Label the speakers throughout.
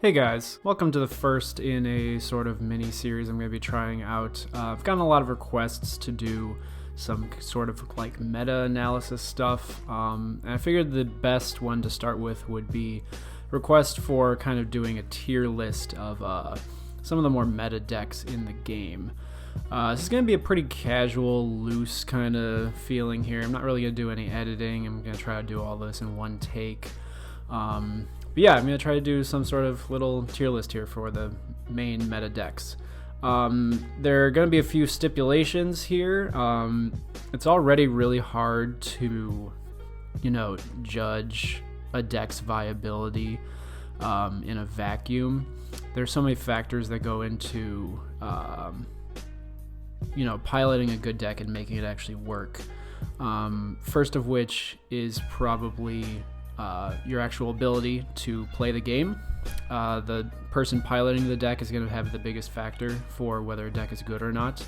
Speaker 1: Hey guys, welcome to the first in a sort of mini series I'm going to be trying out. I've gotten a lot of requests to do some sort of like meta analysis stuff, and I figured the best one to start with would be request for kind of doing a tier list of some of the more meta decks in the game. This is going to be a pretty casual, loose kind of feeling here. I'm not really going to do any editing. I'm going to try to do all this in one take. But yeah, I'm going to try to do some sort of little tier list here for the main meta decks. There are going to be a few stipulations here. It's already really hard to, judge a deck's viability in a vacuum. There's so many factors that go into, piloting a good deck and making it actually work. First of which is probably your actual ability to play the game. The person piloting the deck is going to have the biggest factor for whether a deck is good or not.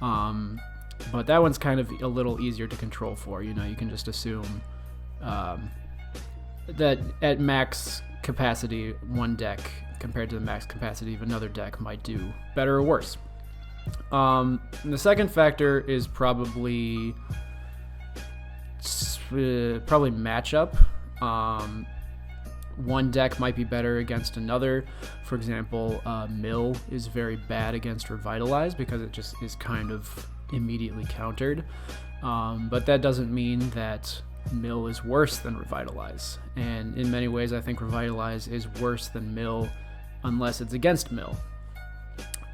Speaker 1: But that one's kind of a little easier to control for. You can just assume that at max capacity, one deck compared to the max capacity of another deck might do better or worse. The second factor is probably matchup. One deck might be better against another. For example, Mill is very bad against Revitalize because it just is kind of immediately countered. But that doesn't mean that Mill is worse than Revitalize. And in many ways, I think Revitalize is worse than Mill unless it's against Mill.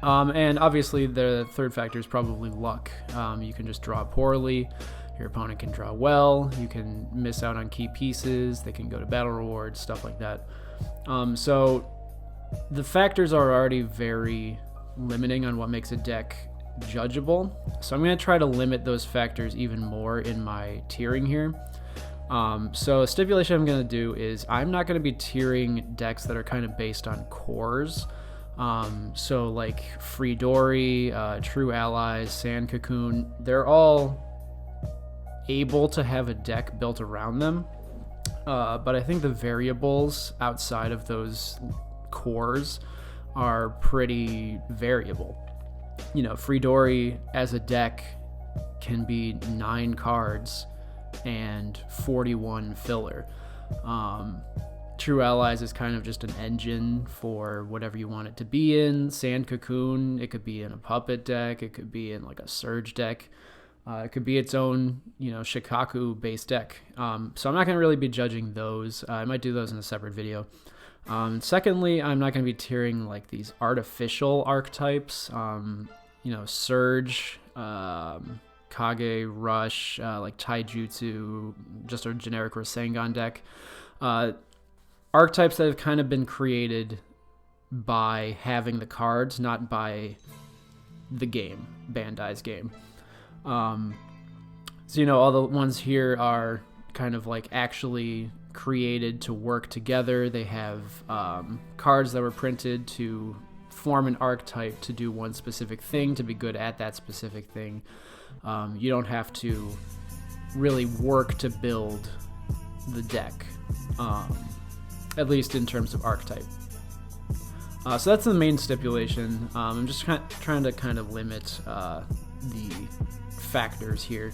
Speaker 1: And obviously, the third factor is probably luck. You can just draw poorly. Your opponent can draw well, you can miss out on key pieces, they can go to battle rewards, stuff like that. So the factors are already very limiting on what makes a deck judgeable. So I'm going to try to limit those factors even more in my tiering here. So a stipulation I'm going to do is I'm not going to be tiering decks that are kind of based on cores. So like Free Dory, True Allies, Sand Cocoon, they're all able to have a deck built around them, but I think the variables outside of those cores are pretty variable. Free Dory as a deck can be 9 cards and 41 filler. True Allies is kind of just an engine for whatever you want it to be in. Sand Cocoon, it could be in a puppet deck, it could be in like a surge deck. It could be its own, Shikaku-based deck. So I'm not going to really be judging those. I might do those in a separate video. Secondly, I'm not going to be tiering like these artificial archetypes. Surge, Kage, Rush, like Taijutsu, just a generic Rasengan deck. Archetypes that have kind of been created by having the cards, not by the game, Bandai's game. All the ones here are kind of like actually created to work together. They have cards that were printed to form an archetype to do one specific thing, to be good at that specific thing. You don't have to really work to build the deck, at least in terms of archetype. So that's the main stipulation. I'm just trying to kind of limit the factors here,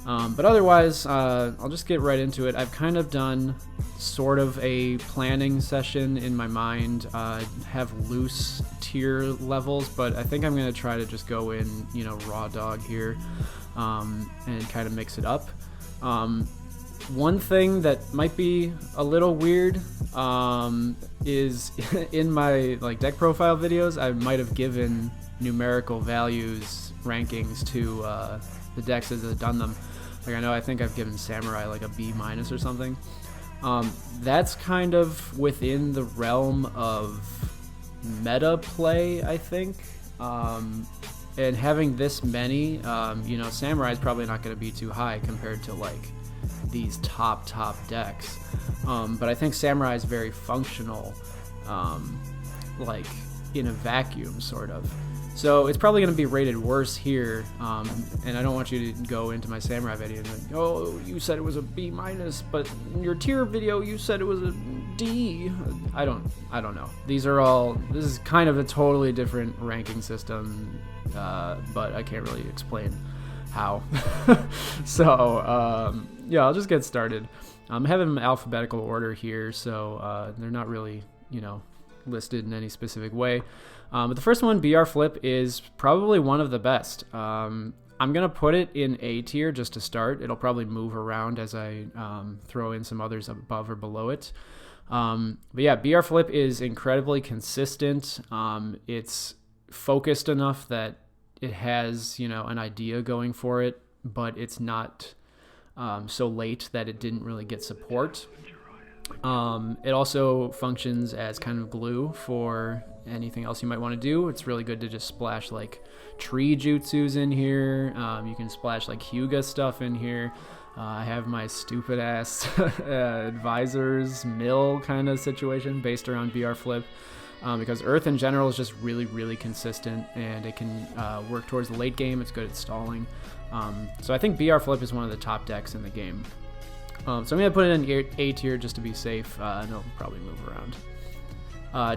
Speaker 1: but otherwise I'll just get right into it. I've kind of done sort of a planning session in my mind. Have loose tier levels, but I think I'm going to try to just go in raw dog here, and kind of mix it up. One thing that might be a little weird is in my deck profile videos I might have given numerical values rankings to the decks as I've done them. I think I've given Samurai like a B- or something. That's kind of within the realm of meta play, I think. And having this many, Samurai is probably not going to be too high compared to these top decks. But I think Samurai is very functional, in a vacuum, sort of. So it's probably going to be rated worse here, and I don't want you to go into my Samurai video and be like, oh, you said it was a B-, but in your tier video you said it was a D. I don't know. This is kind of a totally different ranking system, but I can't really explain how. So yeah, I'll just get started. I'm having them in alphabetical order here, so they're not really, listed in any specific way. But the first one, BR Flip, is probably one of the best. I'm going to put it in A tier just to start. It'll probably move around as I throw in some others above or below it. But yeah, BR Flip is incredibly consistent. It's focused enough that it has, an idea going for it, but it's not so late that it didn't really get support. It also functions as kind of glue for anything else you might want to do. It's really good to just splash like tree jutsus in here. You can splash like Hyuga stuff in here. I have my stupid ass advisors mill kind of situation based around BR Flip, because Earth in general is just really, really consistent, and it can work towards the late game. It's good at stalling. So I think BR Flip is one of the top decks in the game. So I'm going to put it in A tier just to be safe, and it'll probably move around.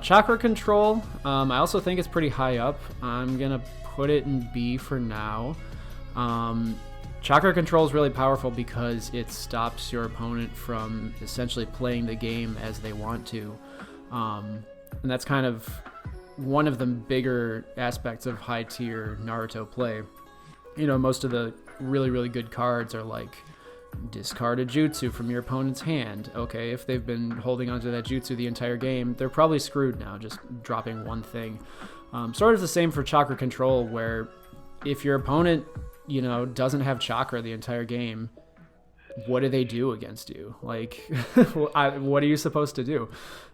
Speaker 1: Chakra Control, I also think it's pretty high up. I'm going to put it in B for now. Chakra Control is really powerful because it stops your opponent from essentially playing the game as they want to. And that's kind of one of the bigger aspects of high tier Naruto play. Most of the really, really good cards are like discard a jutsu from your opponent's hand. Okay, if they've been holding onto that jutsu the entire game, they're probably screwed now, just dropping one thing. Sort of the same for Chakra Control, where if your opponent, doesn't have chakra the entire game, what do they do against you? Like, what are you supposed to do?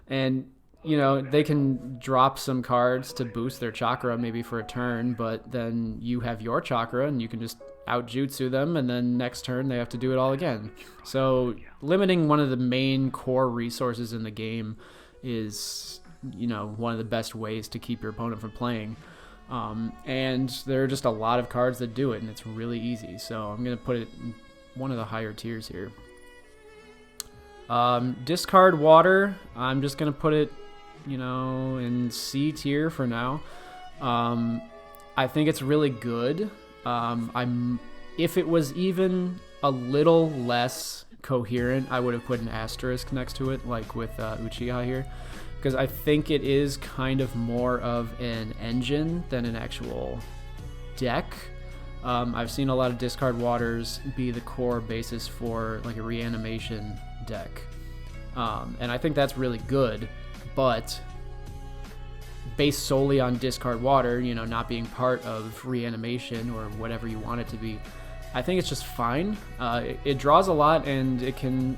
Speaker 1: And they can drop some cards to boost their chakra maybe for a turn, but then you have your chakra and you can just out jutsu them, and then next turn they have to do it all again. So limiting one of the main core resources in the game is, one of the best ways to keep your opponent from playing. And there are just a lot of cards that do it, and it's really easy. So I'm going to put it in one of the higher tiers here. Discard Water, I'm just going to put it, in C tier for now. I think it's really good. If it was even a little less coherent, I would have put an asterisk next to it, like with Uchiha here, because I think it is kind of more of an engine than an actual deck. I've seen a lot of Discard Waters be the core basis for like a reanimation deck, and I think that's really good, but based solely on Discard Water, not being part of reanimation or whatever you want it to be, I think it's just fine. It draws a lot and it can,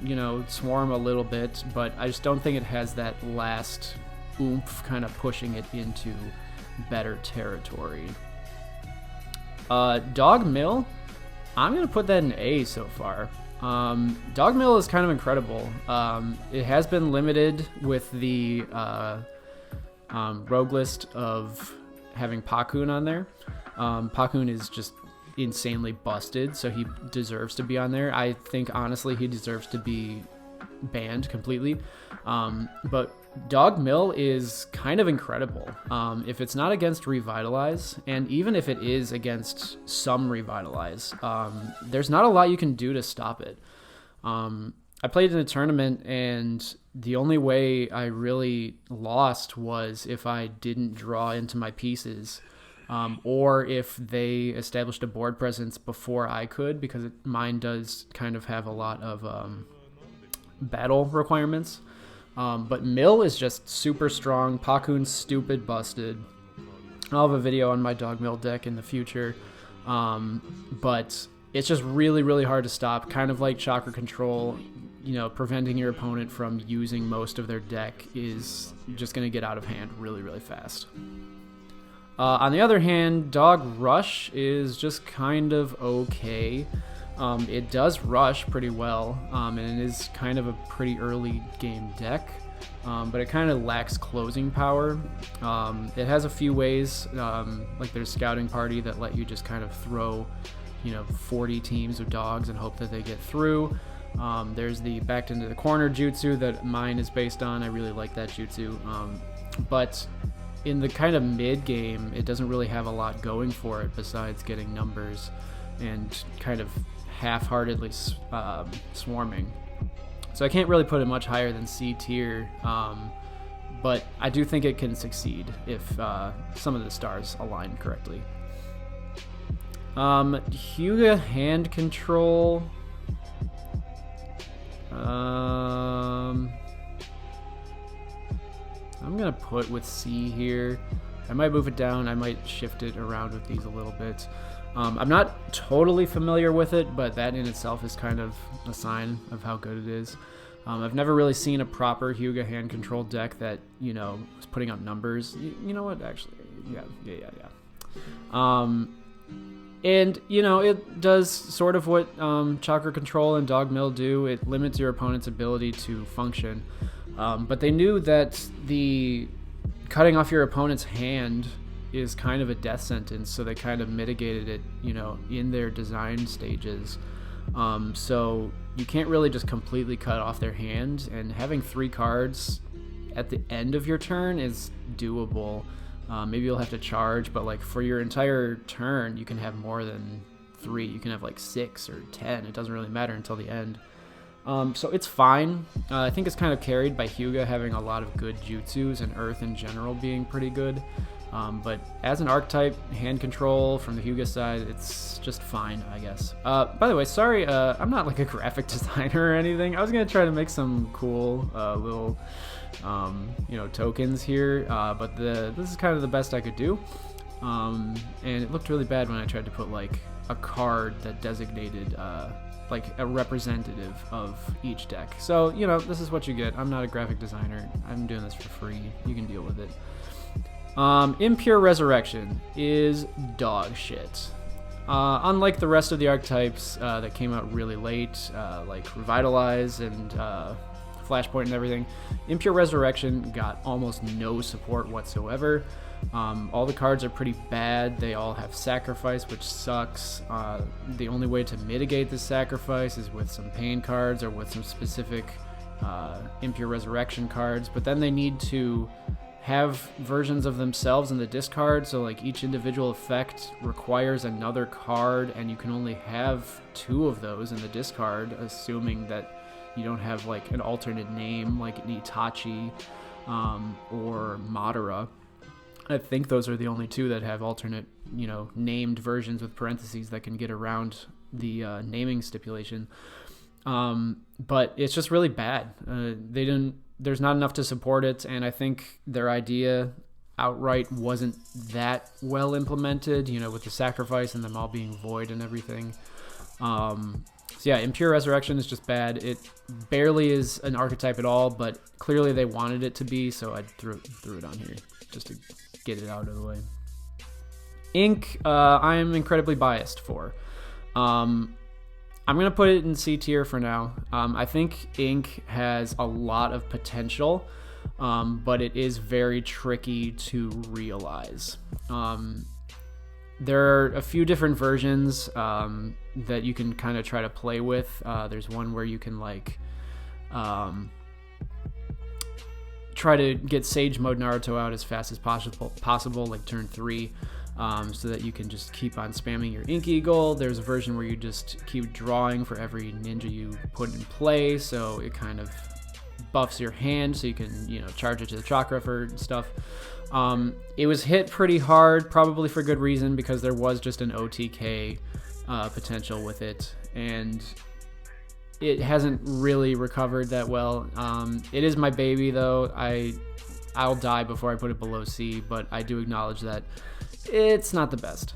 Speaker 1: swarm a little bit, but I just don't think it has that last oomph kind of pushing it into better territory. Dog Mill, I'm going to put that in A so far. Dog Mill is kind of incredible. It has been limited with the rogue list of having Pakun on there. Pakun is just insanely busted, so he deserves to be on there. I think honestly he deserves to be banned completely. But Dog Mill is kind of incredible. If it's not against Revitalize, and even if it is against some Revitalize, there's not a lot you can do to stop it. I played in a tournament, and the only way I really lost was if I didn't draw into my pieces, or if they established a board presence before I could, because mine does kind of have a lot of battle requirements. But Mill is just super strong. Pakun's stupid busted. I'll have a video on my Dog Mill deck in the future. But it's just really, really hard to stop. Kind of like Chakra Control, preventing your opponent from using most of their deck is just going to get out of hand really, really fast. On the other hand, Dog Rush is just kind of okay. It does rush pretty well, and it is kind of a pretty early game deck, but it kind of lacks closing power. It has a few ways, like there's Scouting Party that let you just kind of throw, 40 teams of dogs and hope that they get through. There's the backed into the corner jutsu that mine is based on. I really like that jutsu. But in the kind of mid game, it doesn't really have a lot going for it besides getting numbers and kind of half-heartedly swarming. So I can't really put it much higher than C tier, but I do think it can succeed if some of the stars align correctly. Hyuga hand control. I'm gonna put with C here. I might move it down. I might shift it around with these a little bit. I'm not totally familiar with it, but that in itself is kind of a sign of how good it is. I've never really seen a proper Hyuga hand control deck that, you know, is putting out numbers. You know what? Actually, yeah. And, you know, it does sort of what Chakra Control and Dog Mill do. It limits your opponent's ability to function. But they knew that the cutting off your opponent's hand is kind of a death sentence, so they kind of mitigated it, you know, in their design stages. So you can't really just completely cut off their hand, and having 3 cards at the end of your turn is doable. Maybe you'll have to charge, but like for your entire turn, you can have more than 3. You can have like 6 or 10. It doesn't really matter until the end. So it's fine. I think it's kind of carried by Hyuga having a lot of good jutsus and Earth in general being pretty good. But as an archetype, hand control from the Hyuga side, it's just fine, I guess. By the way, sorry, I'm not like a graphic designer or anything. I was going to try to make some cool little, you know, tokens here, but this is kind of the best I could do. And it looked really bad when I tried to put like a card that designated like a representative of each deck. So, you know, this is what you get. I'm not a graphic designer. I'm doing this for free. You can deal with it. Impure Resurrection is dog shit. Unlike the rest of the archetypes that came out really late, like Revitalize and Flashpoint and everything, Impure Resurrection got almost no support whatsoever. All the cards are pretty bad. They all have sacrifice, which sucks. The only way to mitigate this sacrifice is with some pain cards or with some specific Impure Resurrection cards, but then they need to have versions of themselves in the discard, so like each individual effect requires another card, and you can only have 2 of those in the discard, assuming that you don't have like an alternate name like an Itachi or Madara. I think those are the only 2 that have alternate, you know, named versions with parentheses that can get around the naming stipulation. But it's just really bad. There's not enough to support it, and I think their idea outright wasn't that well implemented, you know, with the sacrifice and them all being void and everything. So yeah, Impure Resurrection is just bad. It barely is an archetype at all, but clearly they wanted it to be, so I threw it on here just to get it out of the way. Ink, I am incredibly biased for. I'm going to put it in C tier for now. I think Ink has a lot of potential, but it is very tricky to realize. There are a few different versions that you can kind of try to play with. There's one where you can like try to get Sage Mode Naruto out as fast as possible, like turn 3. So that you can just keep on spamming your Ink Eagle. There's a version where you just keep drawing for every ninja you put in play, so it kind of buffs your hand so you can, you know, charge it to the chakra for stuff. It was hit pretty hard, probably for good reason, because there was just an OTK potential with it, and it hasn't really recovered that well. It is my baby, though. I'll die before I put it below C, but I do acknowledge that it's not the best.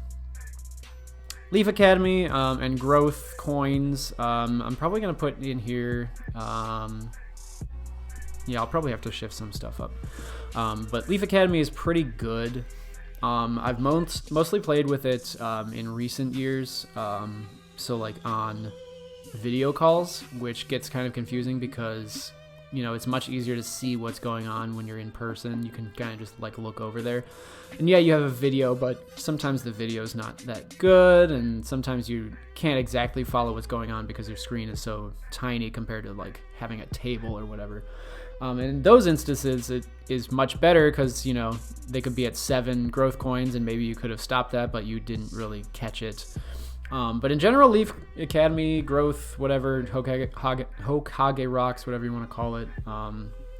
Speaker 1: Leaf Academy and Growth coins, I'm probably going to put in here. Yeah, I'll probably have to shift some stuff up. But Leaf Academy is pretty good. I've mostly played with it in recent years, so like on video calls, which gets kind of confusing because you know, it's much easier to see what's going on when you're in person. You can kind of just like look over there. And yeah, you have a video, but sometimes the video is not that good, and sometimes you can't exactly follow what's going on because your screen is so tiny compared to like having a table or whatever. And in those instances, it is much better because, you know, they could be at 7 growth coins and maybe you could have stopped that, but you didn't really catch it. But in general, Leaf Academy, Growth, whatever, Hokage Rocks, whatever you want to call it,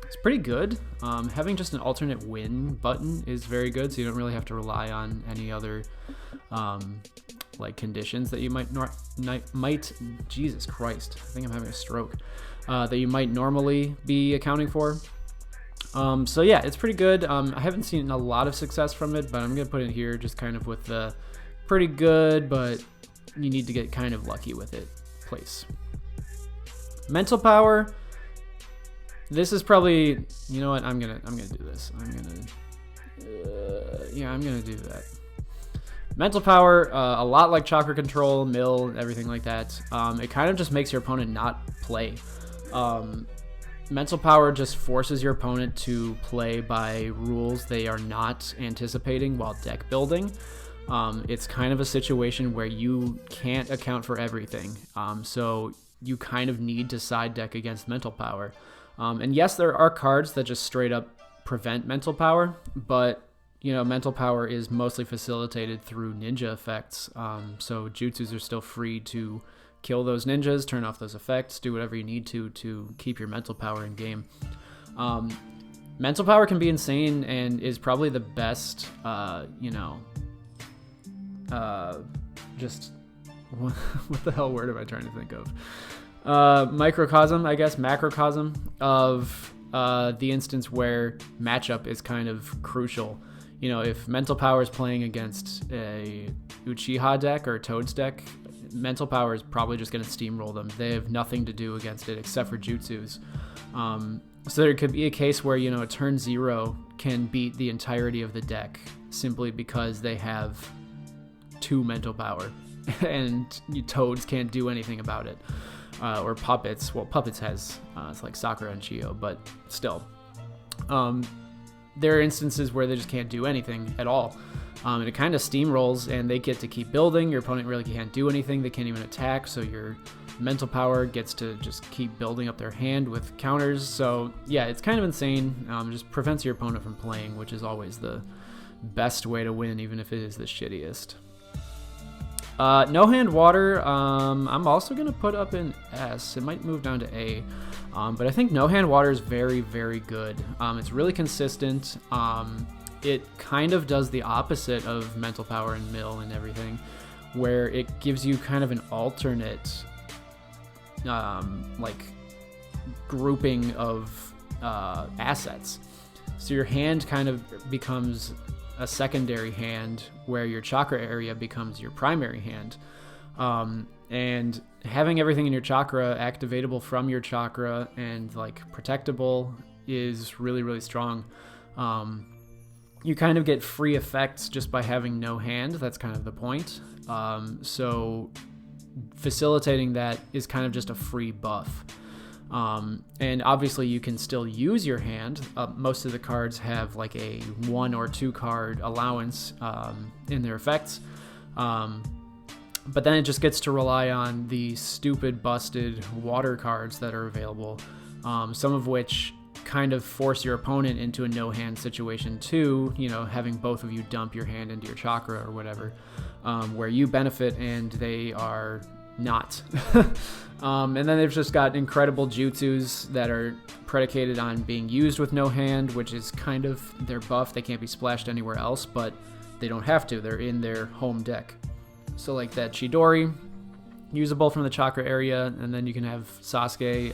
Speaker 1: it's pretty good. Having just an alternate win button is very good, so you don't really have to rely on any other like conditions that you might Jesus Christ, I think I'm having a stroke, that you might normally be accounting for. So yeah, it's pretty good. I haven't seen a lot of success from it, but I'm gonna put it here just kind of with the pretty good, but you need to get kind of lucky with it place. Mental power. This is probably, you know what, I'm gonna do this. I'm gonna do that. Mental power, a lot like chakra control, mill, everything like that. It kind of just makes your opponent not play. Mental power just forces your opponent to play by rules they are not anticipating while deck building. It's kind of a situation where you can't account for everything. So you kind of need to side deck against mental power. And yes, there are cards that just straight up prevent mental power, but you know, mental power is mostly facilitated through ninja effects. So jutsus are still free to kill those ninjas, turn off those effects, do whatever you need to keep your mental power in game. Mental power can be insane and is probably the best, you know, just what the hell word am I trying to think of? Microcosm, I guess, macrocosm of the instance where matchup is kind of crucial. You know, if mental power is playing against a Uchiha deck or a Toad's deck, mental power is probably just going to steamroll them. They have nothing to do against it except for jutsus. So there could be a case where, you know, a turn 0 can beat the entirety of the deck simply because they have 2 mental power and Toads can't do anything about it. Or Puppets. Well, Puppets has, it's like Sakura and Chio, but still. There are instances where they just can't do anything at all. And it kind of steamrolls and they get to keep building. Your opponent really can't do anything. They can't even attack. So your mental power gets to just keep building up their hand with counters. So yeah, it's kind of insane. Just prevents your opponent from playing, which is always the best way to win, even if it is the shittiest. No hand water, I'm also going to put up in S. It might move down to A. But I think no hand water is very, very good. It's really consistent. It kind of does the opposite of mental power and mill and everything, where it gives you kind of an alternate like grouping of assets. So your hand kind of becomes a secondary hand where your chakra area becomes your primary hand. And having everything in your chakra activatable from your chakra and like protectable is really, really strong. You kind of get free effects just by having no hand. That's kind of the point. So facilitating that is kind of just a free buff. And obviously you can still use your hand. Most of the cards have like a 1 or 2 card allowance in their effects. But then it just gets to rely on the stupid busted water cards that are available, some of which kind of force your opponent into a no hand situation too, you know, having both of you dump your hand into your chakra or whatever, where you benefit and they are not. And then they've just got incredible jutsus that are predicated on being used with no hand, which is kind of their buff. They can't be splashed anywhere else, but they don't have to. They're in their home deck. So like that Chidori, usable from the chakra area, and then you can have Sasuke,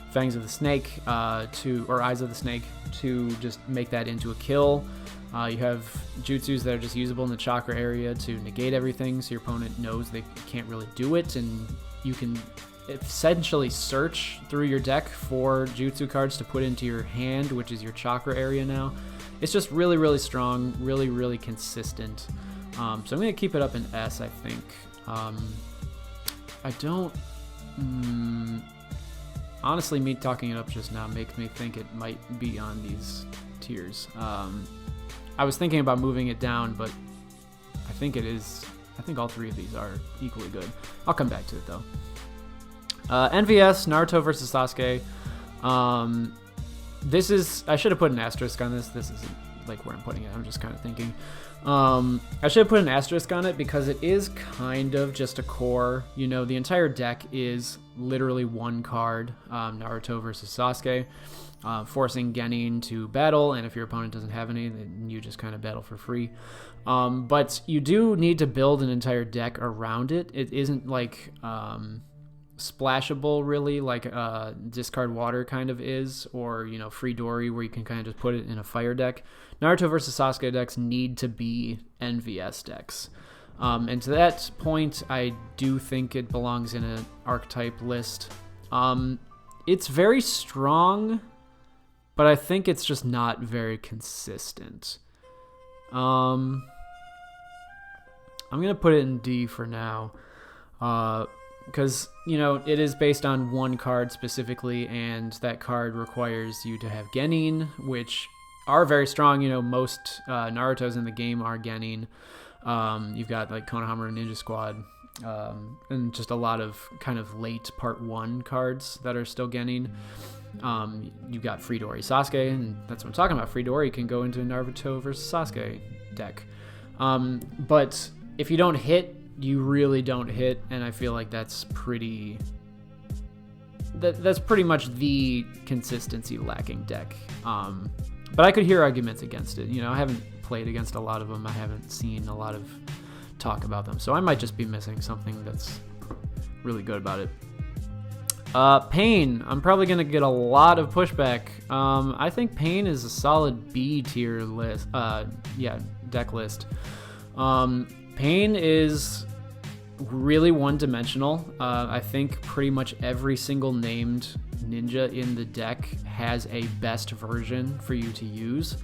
Speaker 1: Fangs of the Snake, or Eyes of the Snake, to just make that into a kill. You have jutsus that are just usable in the chakra area to negate everything, so your opponent knows they can't really do it, and you can essentially search through your deck for jutsu cards to put into your hand, which is your chakra area now. It's just really, really strong, really, really consistent. So I'm going to keep it up in S, I think. I don't... honestly, me talking it up just now makes me think it might be on these tiers. I was thinking about moving it down, but I think it is. I think all 3 of these are equally good. I'll come back to it though. NVS, Naruto versus Sasuke. This is, I should have put an asterisk on this. This isn't like where I'm putting it. I'm just kind of thinking. I should have put an asterisk on it because it is kind of just a core. You know, the entire deck is literally 1 card, Naruto versus Sasuke, forcing Genin to battle, and if your opponent doesn't have any, then you just kind of battle for free. But you do need to build an entire deck around it. It isn't like splashable really like discard water kind of is, or you know, free Dory where you can kind of just put it in a fire deck. Naruto versus Sasuke decks need to be NVS decks, and to that point I do think it belongs in an archetype list. It's very strong, but I think it's just not very consistent. I'm gonna put it in D for now, because, you know, it is based on 1 card specifically, and that card requires you to have Genin, which are very strong. You know, most Narutos in the game are Genin. You've got like Konohamaru Ninja Squad, and just a lot of kind of late part 1 cards that are still Genin. You've got free Dory Sasuke, and that's what I'm talking about. Free Dory can go into a Naruto versus Sasuke deck. But if you don't hit, you really don't hit, and I feel like that's pretty much the consistency lacking deck. But I could hear arguments against it. You know, I haven't played against a lot of them. I haven't seen a lot of talk about them, so I might just be missing something that's really good about it. Pain. I'm probably gonna get a lot of pushback. I think Pain is a solid B tier list. Deck list. Pain is really one-dimensional. I think pretty much every single named ninja in the deck has a best version for you to use.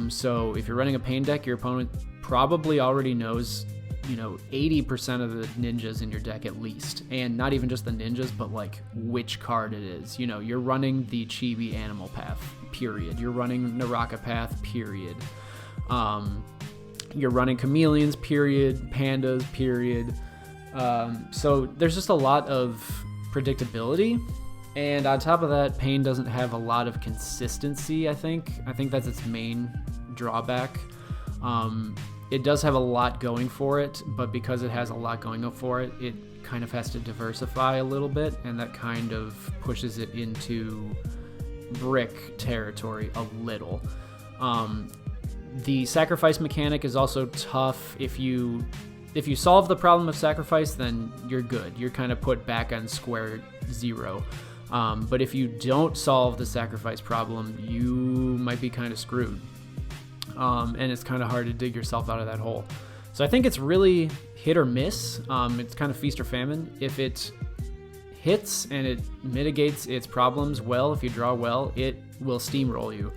Speaker 1: So if you're running a Pain deck, your opponent probably already knows, you know, 80% of the ninjas in your deck at least. And not even just the ninjas, but like which card it is. You know, you're running the Chibi Animal Path, period. You're running Naraka Path, period. You're running Chameleons, period. Pandas, period. So there's just a lot of predictability. And on top of that, Pain doesn't have a lot of consistency, I think. I think that's its main drawback. It does have a lot going for it, but because it has a lot going up for it, it kind of has to diversify a little bit, and that kind of pushes it into brick territory a little. The sacrifice mechanic is also tough. If you solve the problem of sacrifice, then you're good. You're kind of put back on square zero. But if you don't solve the sacrifice problem, you might be kind of screwed. And it's kind of hard to dig yourself out of that hole. So I think it's really hit or miss. It's kind of feast or famine. If it hits and it mitigates its problems well, if you draw well, it will steamroll you.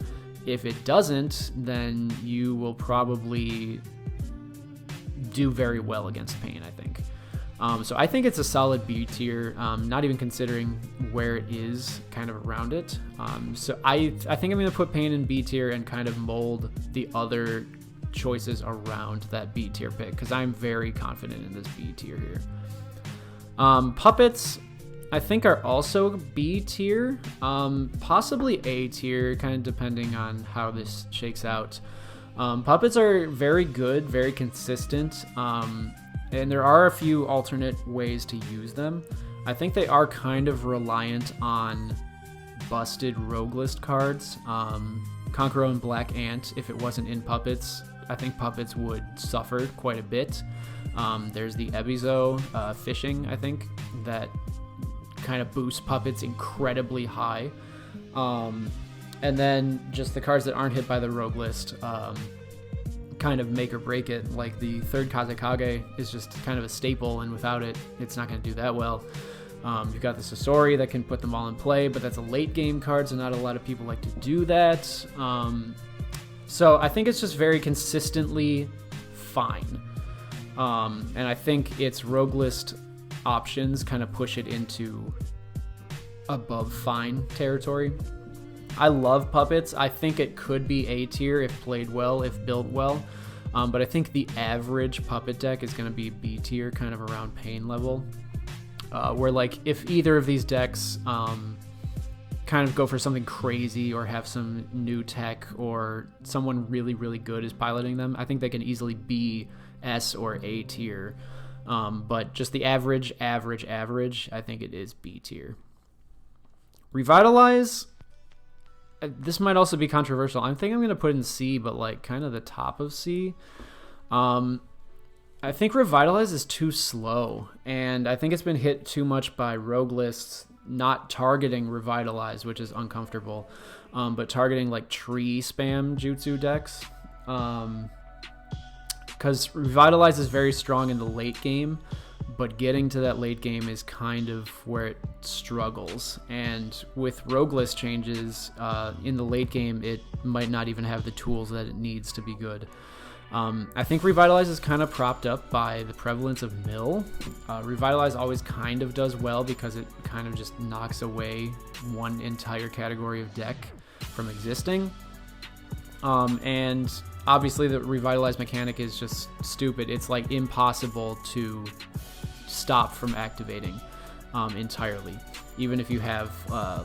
Speaker 1: If it doesn't, then you will probably do very well against Pain, I think. So I think it's a solid B tier, not even considering where it is kind of around it. So I think I'm going to put Pain in B tier and kind of mold the other choices around that B tier pick, because I'm very confident in this B tier here. Puppets, I think, are also B tier, possibly A tier, kind of depending on how this shakes out. Puppets are very good, very consistent. And there are a few alternate ways to use them. I think they are kind of reliant on busted rogue list cards. Konkoro and Black Ant, if it wasn't in Puppets, I think Puppets would suffer quite a bit. There's the Ebizo Fishing, I think, that kind of boosts Puppets incredibly high. And then just the cards that aren't hit by the rogue list kind of make or break it. Like the third Kazekage is just kind of a staple, and without it, it's not going to do that well. You've got the Sasori that can put them all in play, but that's a late game card, so not a lot of people like to do that. So I think it's just very consistently fine. And I think its rogue list options kind of push it into above fine territory. I love puppets. I think it could be A tier if played well, if built well. But I think the average puppet deck is going to be B tier, kind of around pain level. Where like if either of these decks kind of go for something crazy or have some new tech or someone really, really good is piloting them, I think they can easily be S or A tier. But just the average, I think it is B tier. Revitalize, this might also be controversial. I think I'm going to put in C, but like kind of the top of C. I think Revitalize is too slow, and I think it's been hit too much by rogue lists not targeting Revitalize, which is uncomfortable, but targeting like tree spam jutsu decks. Because Revitalize is very strong in the late game, but getting to that late game is kind of where it struggles. And with rogue list changes in the late game, it might not even have the tools that it needs to be good. I think Revitalize is kind of propped up by the prevalence of mill. Revitalize always kind of does well because it kind of just knocks away one entire category of deck from existing. And obviously the Revitalize mechanic is just stupid. It's like impossible to stop from activating entirely. Even if you have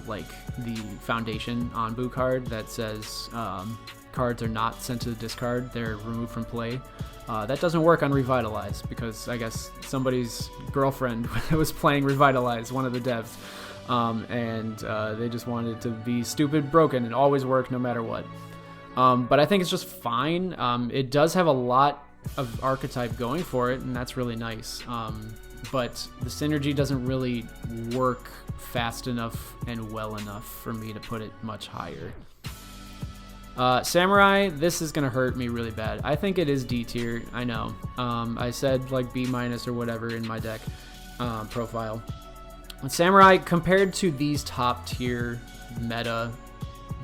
Speaker 1: like the Foundation Anbu card that says cards are not sent to the discard, they're removed from play. That doesn't work on Revitalize because I guess somebody's girlfriend was playing Revitalize, one of the devs, and they just wanted it to be stupid broken and always work no matter what. But I think it's just fine. It does have a lot of archetype going for it, and that's really nice. But the synergy doesn't really work fast enough and well enough for me to put it much higher. Samurai, this is going to hurt me really bad. I think it is D tier, I know. I said like B- or whatever in my deck profile. But Samurai, compared to these top tier meta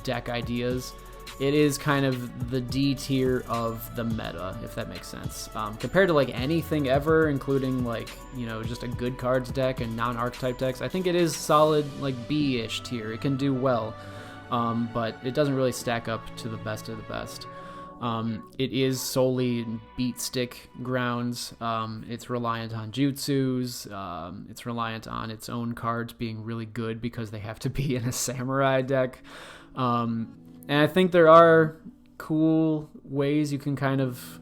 Speaker 1: deck ideas, it is kind of the D tier of the meta, if that makes sense. Compared to like anything ever, including like, you know, just a good cards deck and non-archetype decks, I think it is solid like B-ish tier. It can do well. But it doesn't really stack up to the best of the best. It is solely beat stick grounds. It's reliant on jutsus. It's reliant on its own cards being really good because they have to be in a samurai deck. And I think there are cool ways you can kind of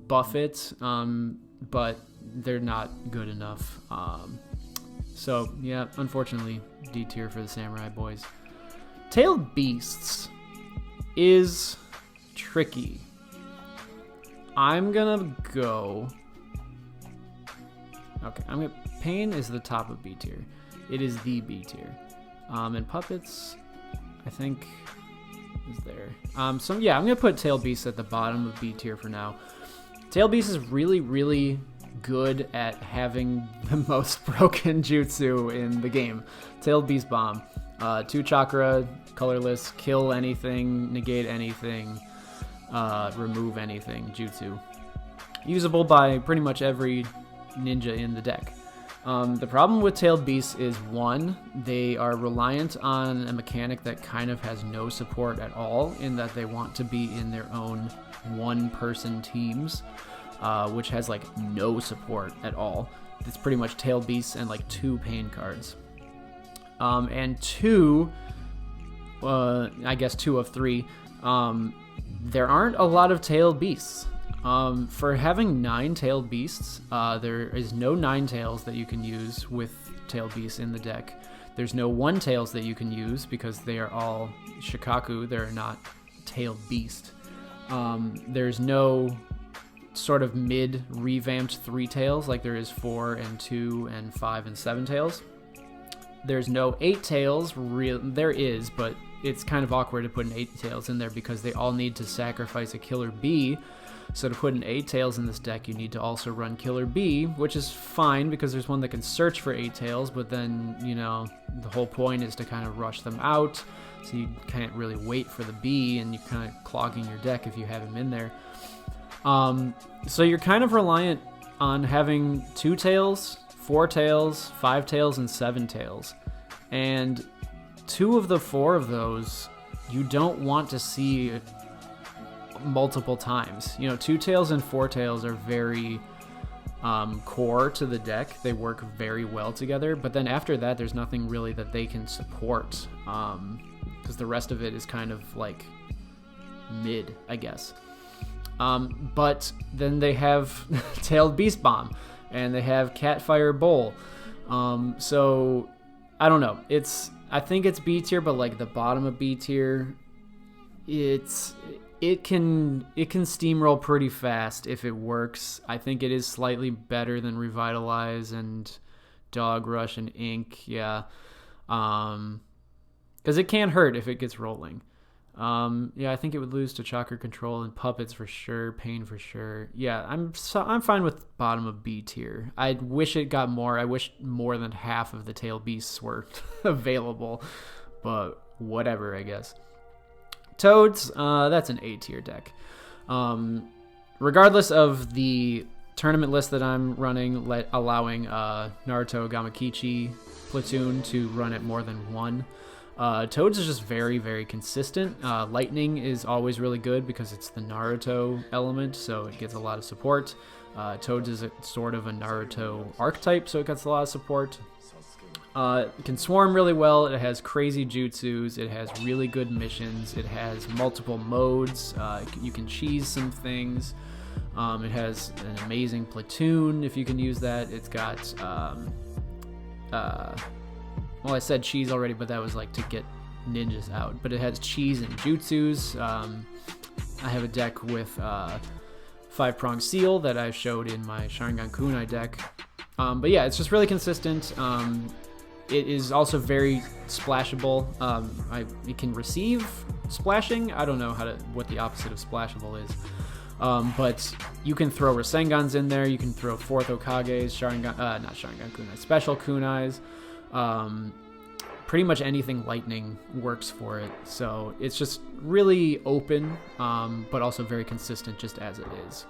Speaker 1: buff it, but they're not good enough. So yeah, unfortunately, D tier for the samurai boys. Tailed Beasts is tricky. I'm gonna go... Okay, Pain is the top of B tier. It is the B tier. And Puppets, I think, is there. So yeah, I'm gonna put Tailed Beasts at the bottom of B tier for now. Tailed Beasts is really, really good at having the most broken jutsu in the game. Tailed Beast Bomb. 2 chakra, colorless, kill anything, negate anything, remove anything, jutsu. Usable by pretty much every ninja in the deck. The problem with Tailed Beasts is, one, they are reliant on a mechanic that kind of has no support at all, in that they want to be in their own one-person teams, which has like no support at all. It's pretty much Tailed Beasts and like 2 pain cards. And 2, I guess 2 of 3, there aren't a lot of Tailed Beasts. For having 9 Tailed Beasts, there is no 9 tails that you can use with Tailed Beasts in the deck. There's no 1 tails that you can use because they are all Shikaku, they're not Tailed Beast. There's no sort of mid revamped 3 tails like there is 4 and 2 and 5 and 7 tails. There's no 8 tails, there is, but it's kind of awkward to put an 8 tails in there because they all need to sacrifice a killer bee. So to put an 8 tails in this deck, you need to also run killer bee, which is fine because there's one that can search for 8 tails, but then, you know, the whole point is to kind of rush them out, so you can't really wait for the bee, and you're kind of clogging your deck if you have him in there. So you're kind of reliant on having 2 tails, 4 tails, 5 tails, and 7 tails. and 2 of the 4 of those you don't want to see multiple times. 2 tails and 4 tails are very core to the deck. They work very well together, but then after that there's nothing really that they can support, because the rest of it is kind of like mid, I guess. But then they have Tailed Beast Bomb, and they have Catfire Bowl. So I don't know. I think it's B tier, but like the bottom of B tier, it can steamroll pretty fast if it works. I think it is slightly better than Revitalize and Dog Rush and Ink, yeah. Because it can hurt if it gets rolling. I think it would lose to Chakra Control and Puppets for sure, Pain for sure. Yeah, I'm fine with bottom of B tier. I wish it got more. I wish more than half of the Tail Beasts were available, but whatever, I guess. Toads, that's an A tier deck. Regardless of the tournament list that I'm running, allowing Naruto Gamakichi platoon to run at more than 1. Toads is just very, very consistent. Lightning is always really good because it's the Naruto element, so it gets a lot of support. Toads is sort of a Naruto archetype, so it gets a lot of support. It can swarm really well. It has crazy jutsus. It has really good missions. It has multiple modes. You can cheese some things. It has an amazing platoon if you can use that. It's got... well, I said cheese already, but that was like to get ninjas out. But it has cheese and jutsus. I have a deck with 5-pronged seal that I showed in my Sharingan Kunai deck. But yeah, it's just really consistent. It is also very splashable. It can receive splashing. I don't know what the opposite of splashable is. But you can throw Rasengans in there. You can throw 4th Hokages, not Sharingan Kunai, special Kunais. Pretty much anything lightning works for it. So it's just really open, but also very consistent just as it is.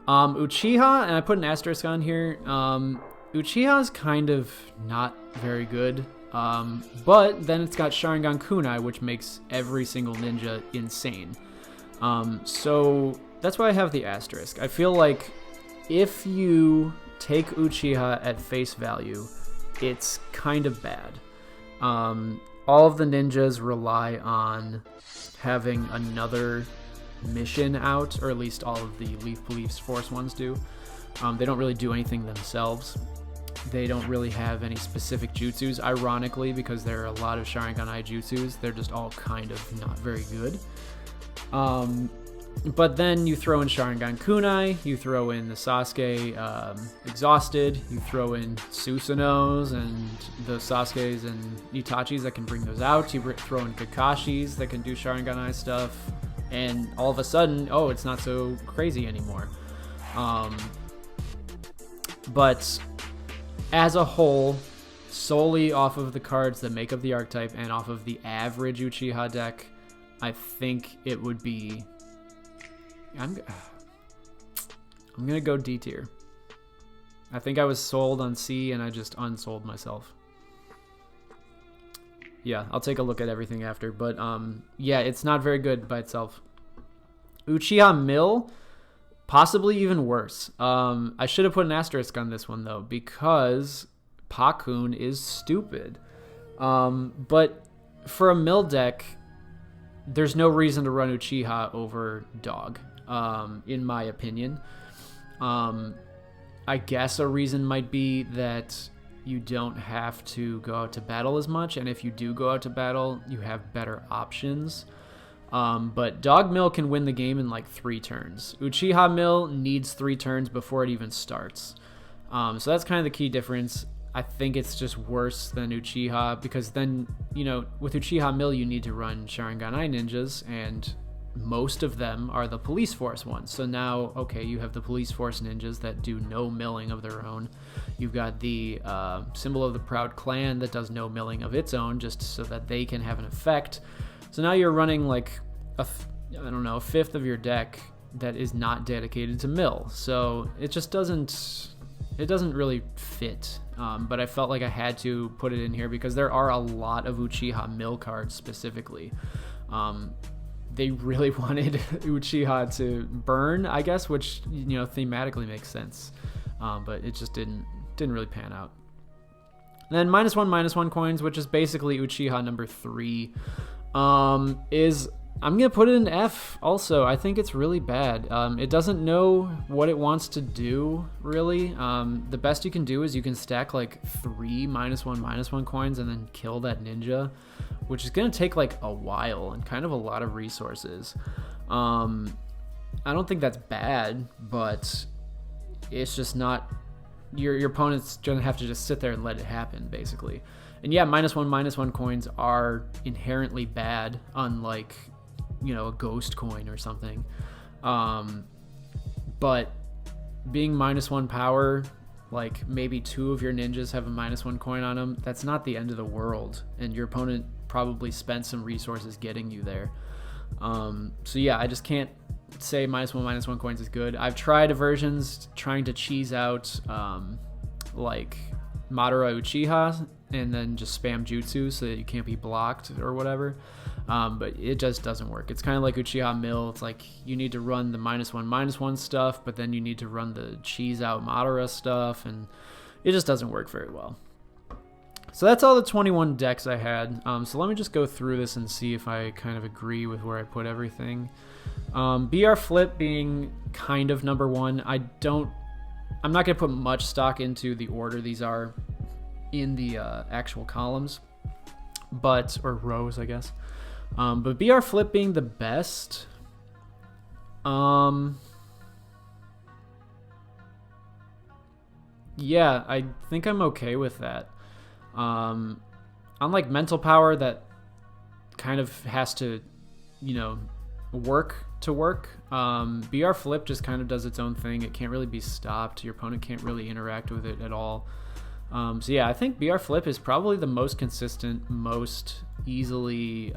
Speaker 1: Uchiha, and I put an asterisk on here. Uchiha is kind of not very good. But then it's got Sharingan Kunai, which makes every single ninja insane. So that's why I have the asterisk. I feel like if you take Uchiha at face value, it's kind of bad. All of the ninjas rely on having another mission out, or at least all of the Leaf Police Force ones do. They don't really do anything themselves. They don't really have any specific jutsus, ironically, because there are a lot of Sharingan-ai jutsus. They're just all kind of not very good. But then you throw in Sharingan Kunai, you throw in the Sasuke Exhausted, you throw in Susanos and the Sasukes and Itachis that can bring those out, you throw in Kakashis that can do Sharingan-ai stuff, and all of a sudden, oh, it's not so crazy anymore. But as a whole, solely off of the cards that make up the archetype and off of the average Uchiha deck, I think it would be... I'm gonna go D tier. I think I was sold on C and I just unsold myself. Yeah, I'll take a look at everything after, but yeah, it's not very good by itself. Uchiha Mill, possibly even worse. I should have put an asterisk on this one though, because Pakun is stupid. But for a Mill deck, there's no reason to run Uchiha over Dog. In my opinion. I guess a reason might be that you don't have to go out to battle as much, and if you do go out to battle, you have better options. But Dog Mill can win the game in like 3 turns. Uchiha Mill needs 3 turns before it even starts. So that's kind of the key difference. I think it's just worse than Uchiha, because then, with Uchiha Mill, you need to run Sharingan-ai ninjas, and most of them are the police force ones. So now, okay, you have the police force ninjas that do no milling of their own. You've got the symbol of the Proud Clan that does no milling of its own, just so that they can have an effect. So now you're running like a fifth of your deck that is not dedicated to mill. So it just doesn't it doesn't really fit. But I felt like I had to put it in here because there are a lot of Uchiha mill cards specifically. They really wanted Uchiha to burn, I guess, which, you know, thematically makes sense. But it just didn't really pan out. And then -1/-1 coins, which is basically Uchiha number 3, is, I'm going to put it in F also. I think it's really bad. It doesn't know what it wants to do, really. The best you can do is you can stack like 3 -1/-1 coins and then kill that ninja, which is going to take like a while and kind of a lot of resources. I don't think that's bad, but it's just not... Your opponent's going to have to just sit there and let it happen, basically. And yeah, -1/-1 coins are inherently bad, unlike, you know, a ghost coin or something. But being -1 power, like maybe 2 of your ninjas have a -1 coin on them, that's not the end of the world. And your opponent probably spent some resources getting you there. So yeah, I just can't say -1/-1 coins is good. I've tried versions trying to cheese out like Madara Uchiha and then just spam jutsu so that you can't be blocked or whatever. But it just doesn't work. It's kind of like Uchiha Mill. It's like you need to run the -1/-1 stuff, but then you need to run the cheese out Madara stuff, and it just doesn't work very well. So that's all the 21 decks I had. So let me just go through this and see if I kind of agree with where I put everything. BR Flip being kind of number 1. I'm not going to put much stock into the order these are in the actual columns, or rows, I guess. But BR Flip being the best. Yeah, I think I'm okay with that. Unlike Mental Power, that kind of has to, you know, work to work. BR Flip just kind of does its own thing. It can't really be stopped. Your opponent can't really interact with it at all. So yeah, I think BR Flip is probably the most consistent, most easily...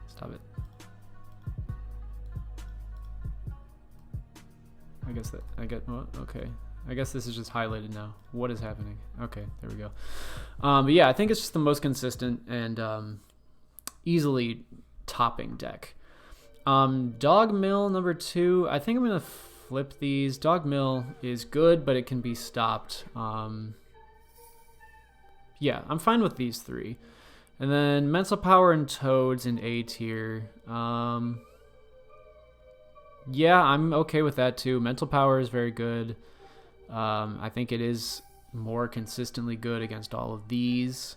Speaker 1: Stop it. Okay. I guess this is just highlighted now. What is happening? Okay, there we go. But yeah, I think it's just the most consistent and easily topping deck. Dog Mill number 2. I think I'm going to flip these. Dog Mill is good, but it can be stopped. Yeah, I'm fine with these 3. And then Mental Power and Toads in A tier. Yeah, I'm okay with that too. Mental Power is very good. I think it is more consistently good against all of these.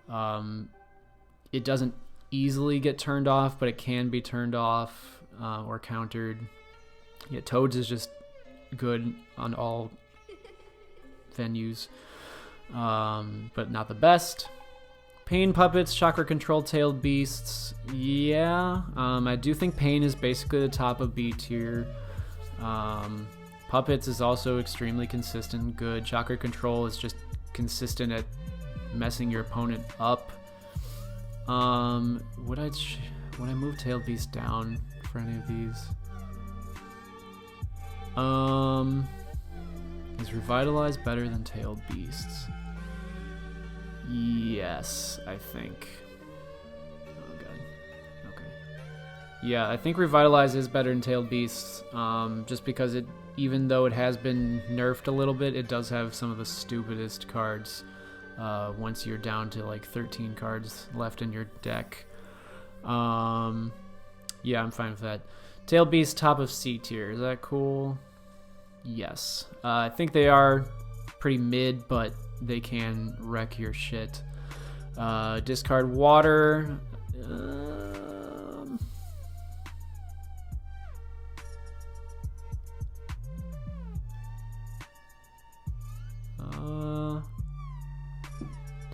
Speaker 1: It doesn't easily get turned off, but it can be turned off or countered. Yeah, Toads is just good on all venues, but not the best. Pain Puppets, Chakra Control, Tailed Beasts. Yeah, I do think Pain is basically the top of B tier. Puppets is also extremely consistent and good. Chakra Control is just consistent at messing your opponent up. Would I move Tailed Beast down for any of these? Is Revitalize better than Tailed Beasts? Yes, I think. Oh god. Okay. Yeah, I think Revitalize is better than Tailed Beasts. Just because it, even though it has been nerfed a little bit, it does have some of the stupidest cards. Once you're down to like 13 cards left in your deck. Yeah, I'm fine with that. Tailed Beast, top of C tier. Is that cool? Yes. I think they are pretty mid, but they can wreck your shit. Discard Water.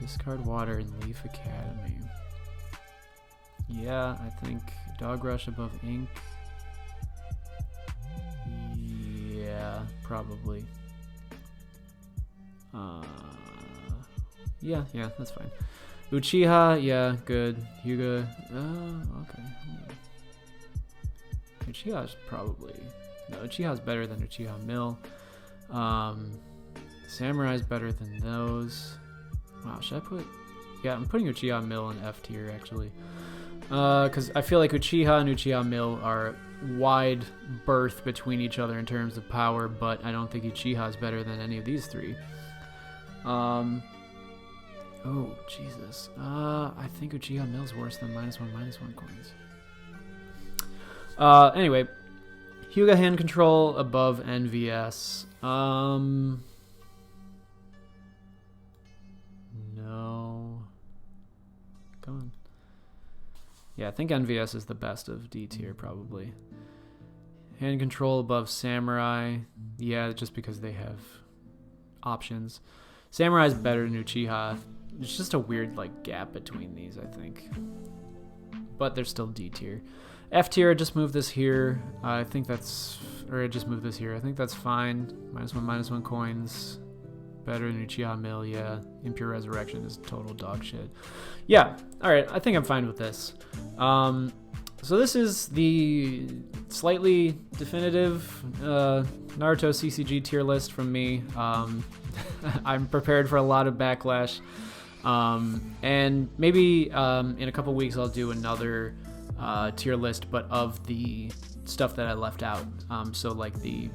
Speaker 1: Discard Water in Leaf Academy. Yeah, I think Dog Rush above Ink. Yeah, probably. Yeah, that's fine. Uchiha, yeah, good. Hyuga, okay. Uchiha is probably No, Uchiha's better than Uchiha Mill. Samurai's better than those. Wow, should I put... Yeah, I'm putting Uchiha Mill in F tier, actually. Because I feel like Uchiha and Uchiha Mill are wide berth between each other in terms of power, but I don't think Uchiha is better than any of these three. Oh, Jesus. I think Uchiha Mill's worse than -1/-1 coins. Anyway, Hyuga hand control above NVS. No. Come on. Yeah, I think NVS is the best of D tier, probably. Hand control above Samurai. Yeah, just because they have options. Samurai's better than Uchiha. It's just a weird like gap between these, I think. But they're still D tier. F tier, I just moved this here. I think that's... Or I just moved this here. I think that's fine. -1/-1 coins. Better than Uchiha Mill, yeah. Impure Resurrection is total dog shit. Yeah, alright, I think I'm fine with this. So this is the slightly definitive Naruto CCG tier list from me. I'm prepared for a lot of backlash. And maybe in a couple weeks I'll do another tier list, but of the stuff that I left out. So like the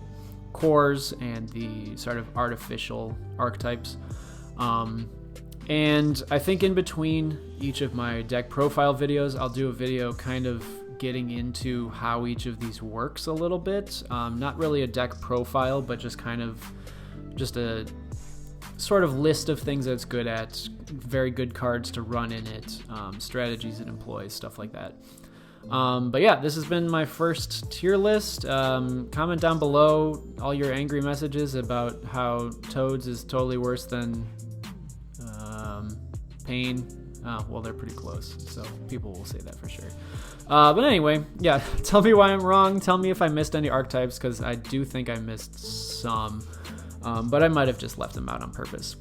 Speaker 1: cores and the sort of artificial archetypes. And I think in between each of my deck profile videos, I'll do a video kind of getting into how each of these works a little bit. Not really a deck profile, but just kind of just a sort of list of things that it's good at, very good cards to run in it, strategies it employs, stuff like that. But yeah, this has been my first tier list. Comment down below all your angry messages about how Toads is totally worse than Pain. Well, they're pretty close, so people will say that for sure. But anyway, yeah, tell me why I'm wrong. Tell me if I missed any archetypes, because I do think I missed some, but I might have just left them out on purpose.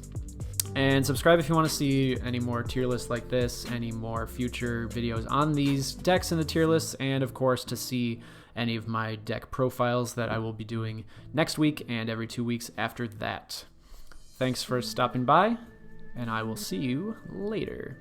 Speaker 1: And subscribe if you want to see any more tier lists like this, any more future videos on these decks in the tier lists, and of course to see any of my deck profiles that I will be doing next week and every 2 weeks after that. Thanks for stopping by, and I will see you later.